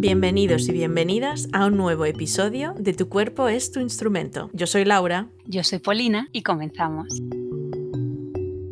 Bienvenidos y bienvenidas a un nuevo episodio de Tu cuerpo es tu instrumento. Yo soy Laura. Yo soy Polina y comenzamos.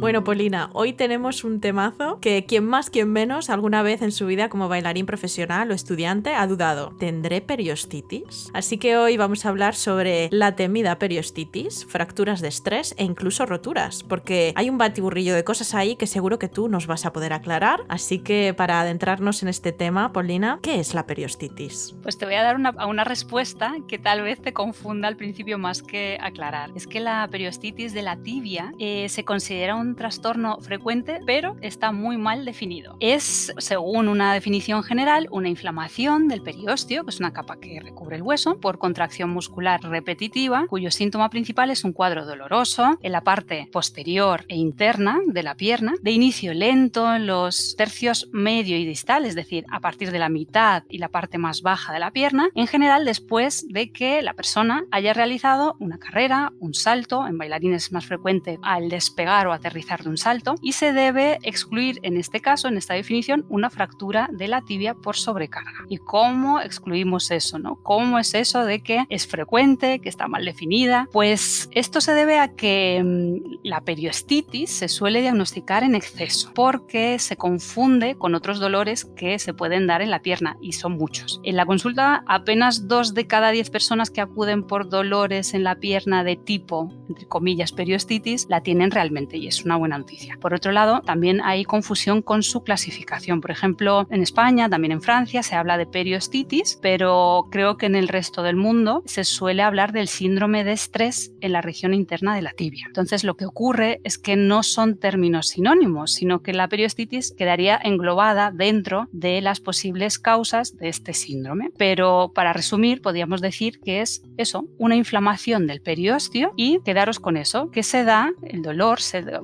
Bueno, Polina, hoy tenemos un temazo que quien más, quien menos, alguna vez en su vida como bailarín profesional o estudiante ha dudado. ¿Tendré periostitis? Así que hoy vamos a hablar sobre la temida periostitis, fracturas de estrés e incluso roturas, porque hay un batiburrillo de cosas ahí que seguro que tú nos vas a poder aclarar. Así que para adentrarnos en este tema, Polina, ¿qué es la periostitis? Pues te voy a dar una respuesta que tal vez te confunda al principio más que aclarar. Es que la periostitis de la tibia se considera un trastorno frecuente, pero está muy mal definido. Es, según una definición general, una inflamación del periósteo, que es una capa que recubre el hueso, por contracción muscular repetitiva, cuyo síntoma principal es un cuadro doloroso en la parte posterior e interna de la pierna, de inicio lento en los tercios medio y distal, es decir, a partir de la mitad y la parte más baja de la pierna, en general después de que la persona haya realizado una carrera, un salto, en bailarines es más frecuente al despegar o aterrizar de un salto, y se debe excluir en este caso, en esta definición, una fractura de la tibia por sobrecarga. ¿Y cómo excluimos eso, no? ¿Cómo es eso de que es frecuente, que está mal definida? Pues esto se debe a que la periostitis se suele diagnosticar en exceso porque se confunde con otros dolores que se pueden dar en la pierna, y son muchos. En la consulta, apenas 2 de cada 10 personas que acuden por dolores en la pierna de tipo, entre comillas, periostitis, la tienen realmente, y es una buena noticia. Por otro lado, también hay confusión con su clasificación. Por ejemplo, en España, también en Francia, se habla de periostitis, pero creo que en el resto del mundo se suele hablar del síndrome de estrés en la región interna de la tibia. Entonces, lo que ocurre es que no son términos sinónimos, sino que la periostitis quedaría englobada dentro de las posibles causas de este síndrome. Pero, para resumir, podríamos decir que es eso, una inflamación del periósteo, y quedaros con eso, que se da el dolor,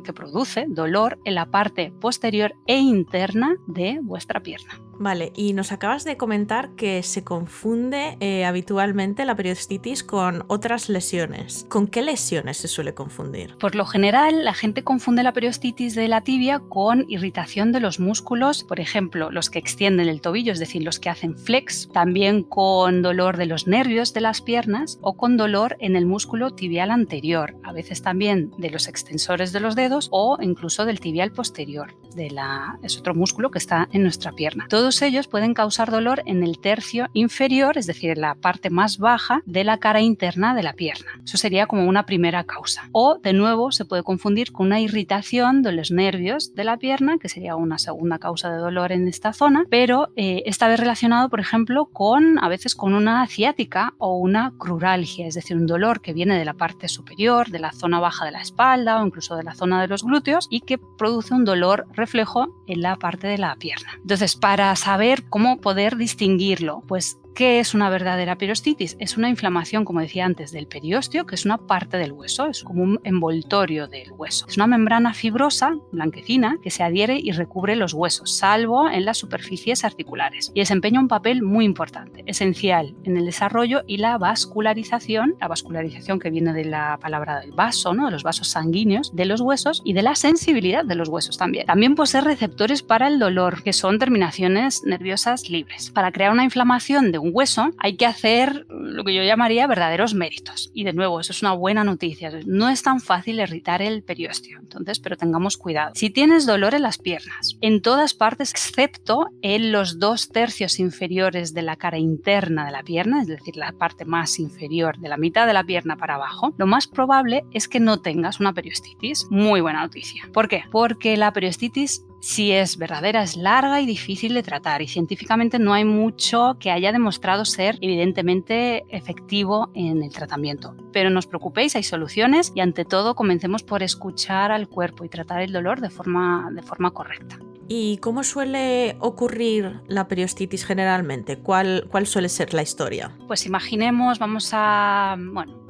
que produce dolor en la parte posterior e interna de vuestra pierna. Vale, y nos acabas de comentar que se confunde habitualmente la periostitis con otras lesiones. ¿Con qué lesiones se suele confundir? Por lo general, la gente confunde la periostitis de la tibia con irritación de los músculos, por ejemplo, los que extienden el tobillo, es decir, los que hacen flex, también con dolor de los nervios de las piernas o con dolor en el músculo tibial anterior, a veces también de los extensores de los dedos o incluso del tibial posterior, es otro músculo que está en nuestra pierna. Todos ellos pueden causar dolor en el tercio inferior, es decir, en la parte más baja de la cara interna de la pierna. Eso sería como una primera causa. O, de nuevo, se puede confundir con una irritación de los nervios de la pierna, que sería una segunda causa de dolor en esta zona, pero esta vez relacionado, por ejemplo, a veces con una ciática o una cruralgia, es decir, un dolor que viene de la parte superior, de la zona baja de la espalda o incluso de la zona de los glúteos, y que produce un dolor reflejo en la parte de la pierna. Entonces, para saber cómo poder distinguirlo, pues ¿qué es una verdadera periostitis? Es una inflamación, como decía antes, del periósteo, que es una parte del hueso, es como un envoltorio del hueso. Es una membrana fibrosa, blanquecina, que se adhiere y recubre los huesos, salvo en las superficies articulares, y desempeña un papel muy importante, esencial en el desarrollo y la vascularización que viene de la palabra del vaso, ¿no? De los vasos sanguíneos de los huesos y de la sensibilidad de los huesos también. También posee receptores para el dolor, que son terminaciones nerviosas libres. Para crear una inflamación de un hueso hay que hacer lo que yo llamaría verdaderos méritos, y de nuevo eso es una buena noticia, no es tan fácil irritar el periósteo, entonces, pero tengamos cuidado. Si tienes dolor en las piernas, en todas partes excepto en los 2 tercios inferiores de la cara interna de la pierna, es decir, la parte más inferior de la mitad de la pierna para abajo, lo más probable es que no tengas una periostitis. Muy buena noticia. ¿Por qué? Porque la periostitis, si es verdadera, es larga y difícil de tratar, y científicamente no hay mucho que haya demostrado ser evidentemente efectivo en el tratamiento. Pero no os preocupéis, hay soluciones, y ante todo comencemos por escuchar al cuerpo y tratar el dolor de forma correcta. ¿Y cómo suele ocurrir la periostitis generalmente? ¿Cuál suele ser la historia? Pues imaginemos,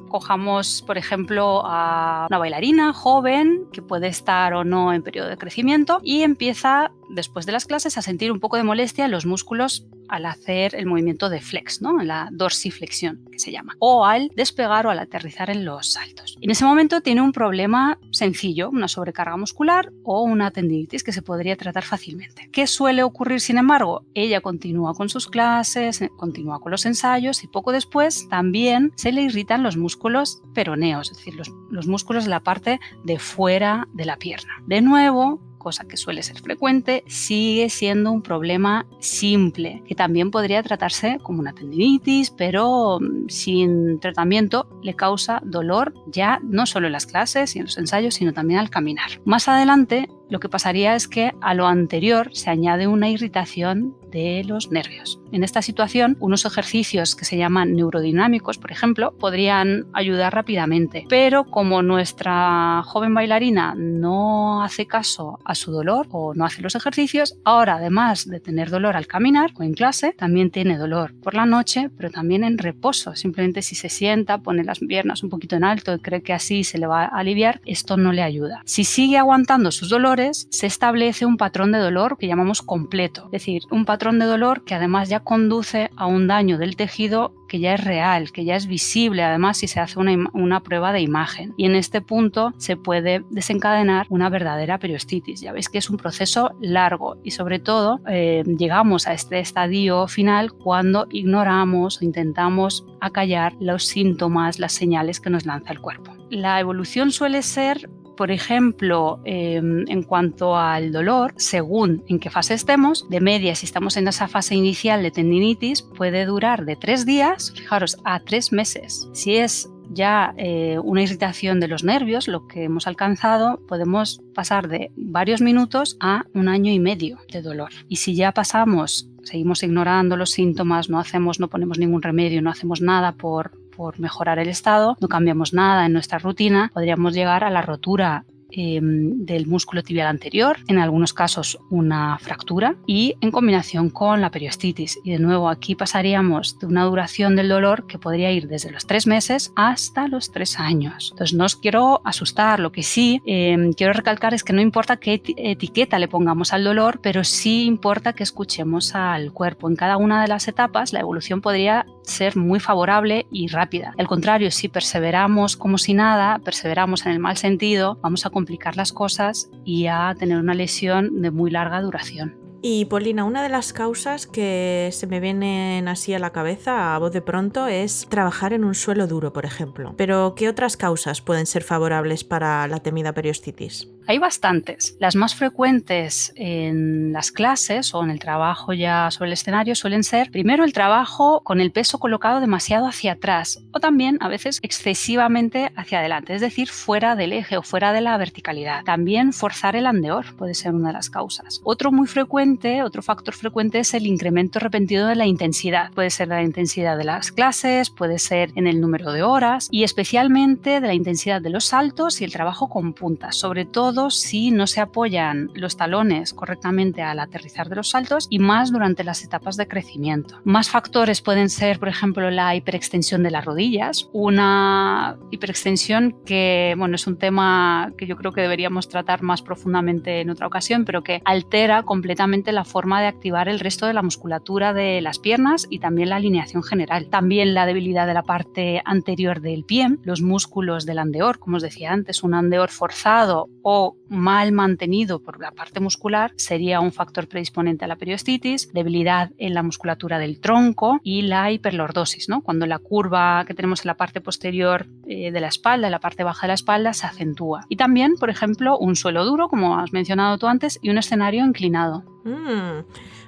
cojamos, por ejemplo, a una bailarina joven que puede estar o no en periodo de crecimiento y empieza después de las clases a sentir un poco de molestia en los músculos al hacer el movimiento de flex, ¿no? La dorsiflexión, que se llama, o al despegar o al aterrizar en los saltos. En ese momento tiene un problema sencillo, una sobrecarga muscular o una tendinitis que se podría tratar fácilmente. ¿Qué suele ocurrir, sin embargo? Ella continúa con sus clases, continúa con los ensayos y poco después también se le irritan los músculos peroneos, es decir, los músculos de la parte de fuera de la pierna. De nuevo, cosa que suele ser frecuente, sigue siendo un problema simple, que también podría tratarse como una tendinitis, pero sin tratamiento le causa dolor ya no solo en las clases y en los ensayos, sino también al caminar. Más adelante, lo que pasaría es que a lo anterior se añade una irritación de los nervios. En esta situación, unos ejercicios que se llaman neurodinámicos, por ejemplo, podrían ayudar rápidamente, pero como nuestra joven bailarina no hace caso a su dolor o no hace los ejercicios, ahora además de tener dolor al caminar o en clase, también tiene dolor por la noche, pero también en reposo. Simplemente si se sienta, pone las piernas un poquito en alto y cree que así se le va a aliviar, esto no le ayuda. Si sigue aguantando sus dolores, se establece un patrón de dolor que llamamos completo, es decir, un patrón de dolor que además ya conduce a un daño del tejido que ya es real, que ya es visible, además si se hace una prueba de imagen. Y en este punto se puede desencadenar una verdadera periostitis. Ya veis que es un proceso largo y sobre todo llegamos a este estadio final cuando ignoramos o intentamos acallar los síntomas, las señales que nos lanza el cuerpo. La evolución suele ser, por ejemplo, en cuanto al dolor, según en qué fase estemos, de media, si estamos en esa fase inicial de tendinitis, puede durar de 3 días, fijaros, a 3 meses. Si es ya una irritación de los nervios, lo que hemos alcanzado, podemos pasar de varios minutos a 1 año y medio de dolor. Y si ya seguimos ignorando los síntomas, no ponemos ningún remedio, no hacemos nada por mejorar el estado, no cambiamos nada en nuestra rutina, podríamos llegar a la rotura del músculo tibial anterior, en algunos casos una fractura y en combinación con la periostitis. Y de nuevo aquí pasaríamos de una duración del dolor que podría ir desde los 3 meses hasta los 3 años. Entonces no os quiero asustar, lo que sí quiero recalcar es que no importa qué etiqueta le pongamos al dolor, pero sí importa que escuchemos al cuerpo. En cada una de las etapas la evolución podría ser muy favorable y rápida. Al contrario, si perseveramos como si nada, perseveramos en el mal sentido, vamos a complicar las cosas y a tener una lesión de muy larga duración. Y Polina, una de las causas que se me vienen así a la cabeza a voz de pronto es trabajar en un suelo duro, por ejemplo. Pero ¿qué otras causas pueden ser favorables para la temida periostitis? Hay bastantes. Las más frecuentes en las clases o en el trabajo ya sobre el escenario suelen ser, primero, el trabajo con el peso colocado demasiado hacia atrás o también a veces excesivamente hacia adelante, es decir, fuera del eje o fuera de la verticalidad. También forzar el andeor puede ser una de las causas. Otro factor frecuente es el incremento repentino de la intensidad. Puede ser la intensidad de las clases, puede ser en el número de horas y especialmente de la intensidad de los saltos y el trabajo con puntas, sobre todo si no se apoyan los talones correctamente al aterrizar de los saltos y más durante las etapas de crecimiento. Más factores pueden ser, por ejemplo, la hiperextensión de las rodillas, una hiperextensión que, es un tema que yo creo que deberíamos tratar más profundamente en otra ocasión, pero que altera completamente la forma de activar el resto de la musculatura de las piernas y también la alineación general. También la debilidad de la parte anterior del pie, los músculos del andeor, como os decía antes, un andeor forzado o mal mantenido por la parte muscular sería un factor predisponente a la periostitis, debilidad en la musculatura del tronco y la hiperlordosis, ¿no? Cuando la curva que tenemos en la parte posterior de la espalda, en la parte baja de la espalda, se acentúa. Y también, por ejemplo, un suelo duro, como has mencionado tú antes, y un escenario inclinado.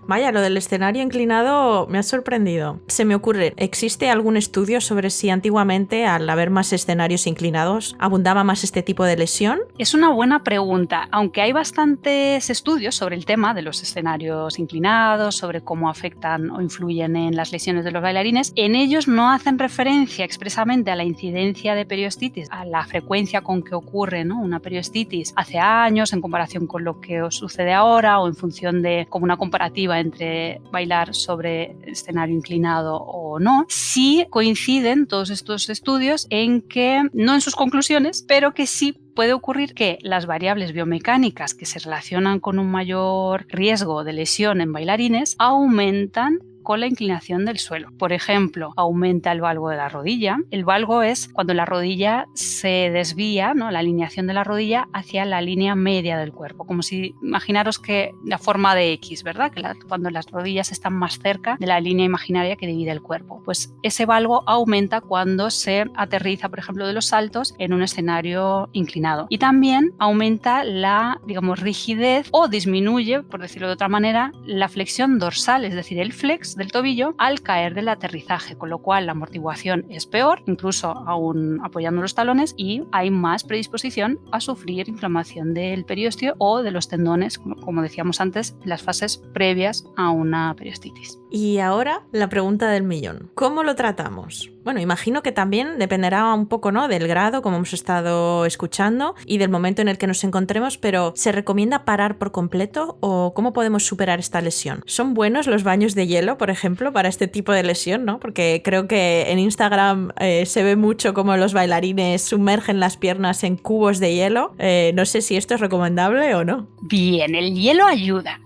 Vaya, lo del escenario inclinado me ha sorprendido. Se me ocurre, ¿existe algún estudio sobre si antiguamente, al haber más escenarios inclinados, abundaba más este tipo de lesión? Es una buena pregunta, aunque hay bastantes estudios sobre el tema de los escenarios inclinados, sobre cómo afectan o influyen en las lesiones de los bailarines. En ellos no hacen referencia expresamente a la incidencia de periostitis, a la frecuencia con que ocurre, ¿no?, una periostitis hace años en comparación con lo que os sucede ahora o en función de como una comparativa entre bailar sobre escenario inclinado o o no, sí coinciden todos estos estudios en que, no en sus conclusiones, pero que sí puede ocurrir que las variables biomecánicas que se relacionan con un mayor riesgo de lesión en bailarines aumentan con la inclinación del suelo. Por ejemplo, aumenta el valgo de la rodilla. El valgo es cuando la rodilla se desvía, ¿no? La alineación de la rodilla hacia la línea media del cuerpo, como si, imaginaros que la forma de X, ¿verdad? Que cuando las rodillas están más cerca de la línea imaginaria que divide el cuerpo. Pues ese valgo aumenta cuando se aterriza, por ejemplo, de los saltos en un escenario inclinado. Y también aumenta la, digamos, rigidez o disminuye, por decirlo de otra manera, la flexión dorsal, es decir, el flex del tobillo al caer del aterrizaje, con lo cual la amortiguación es peor, incluso aún apoyando los talones, y hay más predisposición a sufrir inflamación del periósteo o de los tendones, como decíamos antes, en las fases previas a una periostitis. Y ahora la pregunta del millón. ¿Cómo lo tratamos? Bueno, imagino que también dependerá un poco, ¿no?, del grado, como hemos estado escuchando, y del momento en el que nos encontremos, pero ¿se recomienda parar por completo o cómo podemos superar esta lesión? ¿Son buenos los baños de hielo, por ejemplo, para este tipo de lesión, ¿no? Porque creo que en Instagram se ve mucho cómo los bailarines sumergen las piernas en cubos de hielo. No sé si esto es recomendable o no. Bien, el hielo ayuda,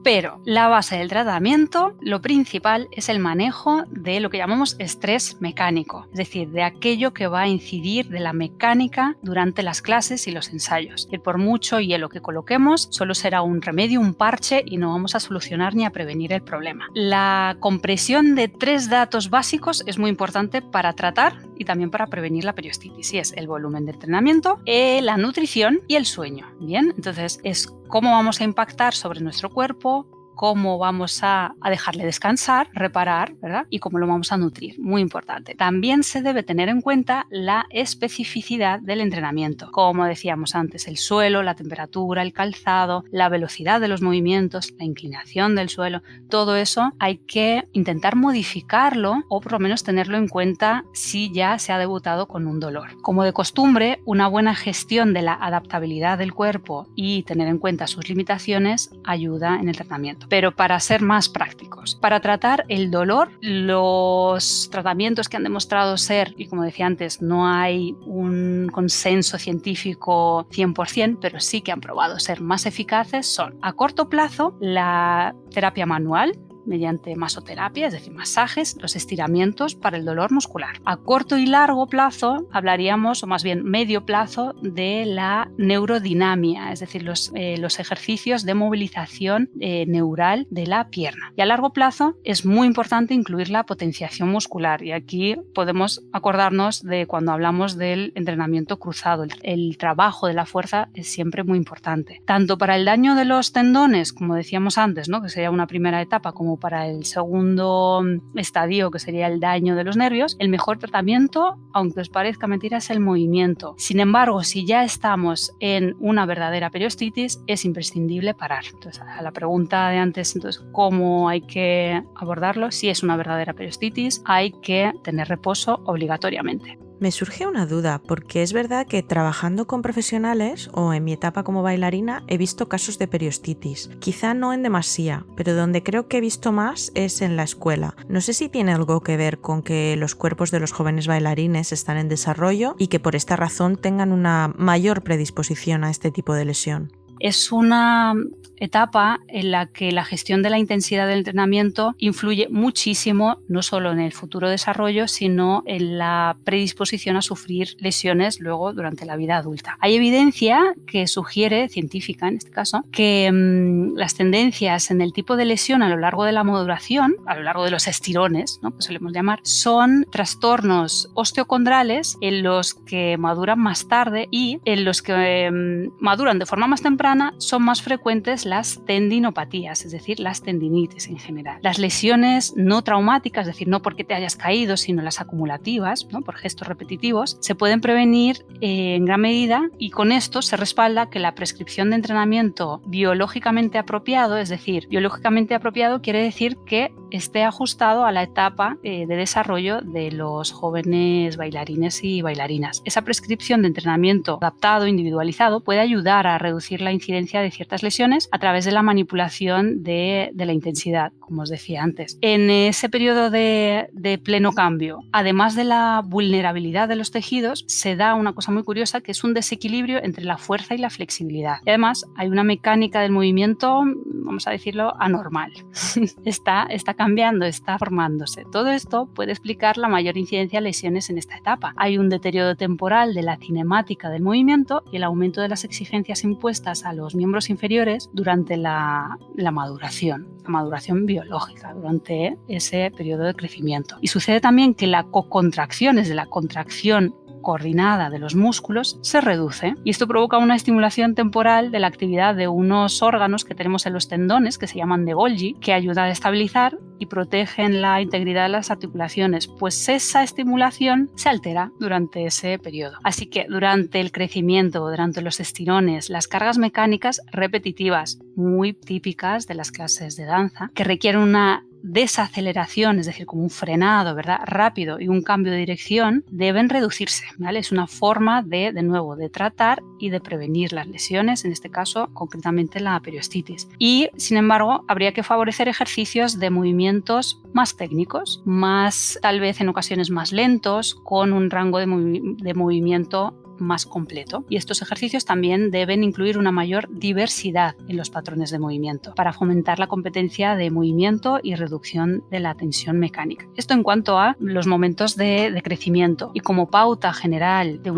pero la base del tratamiento, lo principal es el manejo de lo que llamamos estrés mecánico, es decir, de aquello que va a incidir de la mecánica durante las clases y los ensayos. Que por mucho hielo que coloquemos, solo será un remedio, un parche, y no vamos a solucionar ni a prevenir el problema. La compresión de 3 datos básicos es muy importante para tratar y también para prevenir la periostitis, y es el volumen de entrenamiento, la nutrición y el sueño. Bien, entonces es cómo vamos a impactar sobre nuestro cuerpo, cómo vamos a dejarle descansar, reparar, ¿verdad? Y cómo lo vamos a nutrir, muy importante. También se debe tener en cuenta la especificidad del entrenamiento. Como decíamos antes, el suelo, la temperatura, el calzado, la velocidad de los movimientos, la inclinación del suelo, todo eso hay que intentar modificarlo o por lo menos tenerlo en cuenta si ya se ha debutado con un dolor. Como de costumbre, una buena gestión de la adaptabilidad del cuerpo y tener en cuenta sus limitaciones ayuda en el tratamiento. Pero para ser más prácticos, para tratar el dolor, los tratamientos que han demostrado ser, y como decía antes, no hay un consenso científico 100%, pero sí que han probado ser más eficaces, son a corto plazo la terapia manual, mediante masoterapia, es decir, masajes, los estiramientos para el dolor muscular. A corto y largo plazo hablaríamos, o más bien medio plazo, de la neurodinamia, es decir, los ejercicios de movilización neural de la pierna. Y a largo plazo es muy importante incluir la potenciación muscular, y aquí podemos acordarnos de cuando hablamos del entrenamiento cruzado. El trabajo de la fuerza es siempre muy importante, tanto para el daño de los tendones, como decíamos antes, ¿no?, que sería una primera etapa, como para el segundo estadio, que sería el daño de los nervios. El mejor tratamiento, aunque os parezca mentira, es el movimiento. Sin embargo, si ya estamos en una verdadera periostitis, es imprescindible parar. Entonces, a la pregunta de antes, entonces, ¿cómo hay que abordarlo? Si es una verdadera periostitis, hay que tener reposo obligatoriamente. Me surge una duda, porque es verdad que trabajando con profesionales o en mi etapa como bailarina he visto casos de periostitis. Quizá no en demasía, pero donde creo que he visto más es en la escuela. No sé si tiene algo que ver con que los cuerpos de los jóvenes bailarines están en desarrollo y que por esta razón tengan una mayor predisposición a este tipo de lesión. Es una etapa en la que la gestión de la intensidad del entrenamiento influye muchísimo, no solo en el futuro desarrollo, sino en la predisposición a sufrir lesiones luego durante la vida adulta. Hay evidencia que sugiere, científica en este caso, que las tendencias en el tipo de lesión a lo largo de la maduración, a lo largo de los estirones, ¿no?, que solemos llamar, son trastornos osteocondrales en los que maduran más tarde, y en los que maduran de forma más temprana son más frecuentes las tendinopatías, es decir, las tendinitis en general. Las lesiones no traumáticas, es decir, no porque te hayas caído, sino las acumulativas, ¿no?, por gestos repetitivos, se pueden prevenir en gran medida, y con esto se respalda que la prescripción de entrenamiento biológicamente apropiado, es decir, biológicamente apropiado quiere decir que esté ajustado a la etapa de desarrollo de los jóvenes bailarines y bailarinas. Esa prescripción de entrenamiento adaptado, individualizado, puede ayudar a reducir la incidencia de ciertas lesiones, a través de la manipulación de la intensidad, como os decía antes. En ese periodo de pleno cambio, además de la vulnerabilidad de los tejidos, se da una cosa muy curiosa, que es un desequilibrio entre la fuerza y la flexibilidad. Y además hay una mecánica del movimiento, vamos a decirlo, anormal. está cambiando, está formándose. Todo esto puede explicar la mayor incidencia de lesiones en esta etapa. Hay un deterioro temporal de la cinemática del movimiento y el aumento de las exigencias impuestas a los miembros inferiores durante la maduración biológica, durante ese periodo de crecimiento. Y sucede también que la cocontracción, es de la contracción coordinada de los músculos, se reduce, y esto provoca una estimulación temporal de la actividad de unos órganos que tenemos en los tendones, que se llaman de Golgi, que ayudan a estabilizar y protegen la integridad de las articulaciones, pues esa estimulación se altera durante ese periodo. Así que durante el crecimiento, durante los estirones, las cargas mecánicas repetitivas, muy típicas de las clases de danza, que requieren una desaceleración, es decir, como un frenado, ¿verdad?, rápido, y un cambio de dirección, deben reducirse, ¿vale? Es una forma de nuevo, de tratar y de prevenir las lesiones, en este caso, concretamente la periostitis. Y, sin embargo, habría que favorecer ejercicios de movimientos más técnicos, más, tal vez en ocasiones más lentos, con un rango de movimiento más completo. Y estos ejercicios también deben incluir una mayor diversidad en los patrones de movimiento para fomentar la competencia de movimiento y reducción de la tensión mecánica. Esto en cuanto a los momentos de crecimiento. Y como pauta general de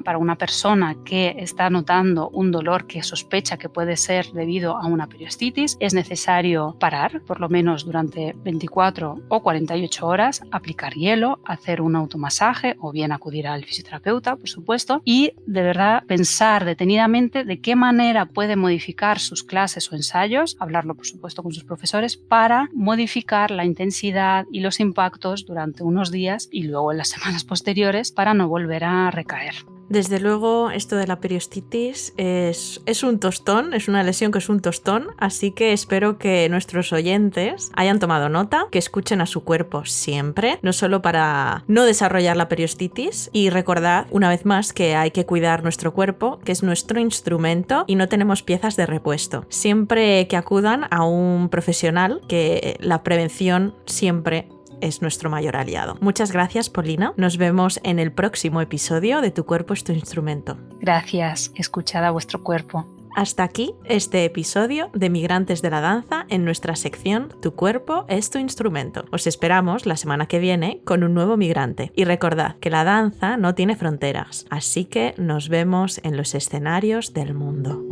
para una persona que está notando un dolor que sospecha que puede ser debido a una periostitis, es necesario parar, por lo menos durante 24 o 48 horas, aplicar hielo, hacer un automasaje o bien acudir al fisioterapeuta, por supuesto, y de verdad pensar detenidamente de qué manera puede modificar sus clases o ensayos, hablarlo por supuesto con sus profesores, para modificar la intensidad y los impactos durante unos días y luego en las semanas posteriores para no volver a recaer. Desde luego, esto de la periostitis es un tostón, es una lesión que es un tostón, así que espero que nuestros oyentes hayan tomado nota, que escuchen a su cuerpo siempre, no solo para no desarrollar la periostitis, y recordad una vez más que hay que cuidar nuestro cuerpo, que es nuestro instrumento y no tenemos piezas de repuesto. Siempre que acudan a un profesional, que la prevención siempre es nuestro mayor aliado. Muchas gracias, Polina. Nos vemos en el próximo episodio de Tu cuerpo es tu instrumento. Gracias. Escuchad a vuestro cuerpo. Hasta aquí este episodio de Migrantes de la Danza en nuestra sección Tu cuerpo es tu instrumento. Os esperamos la semana que viene con un nuevo migrante. Y recordad que la danza no tiene fronteras, así que nos vemos en los escenarios del mundo.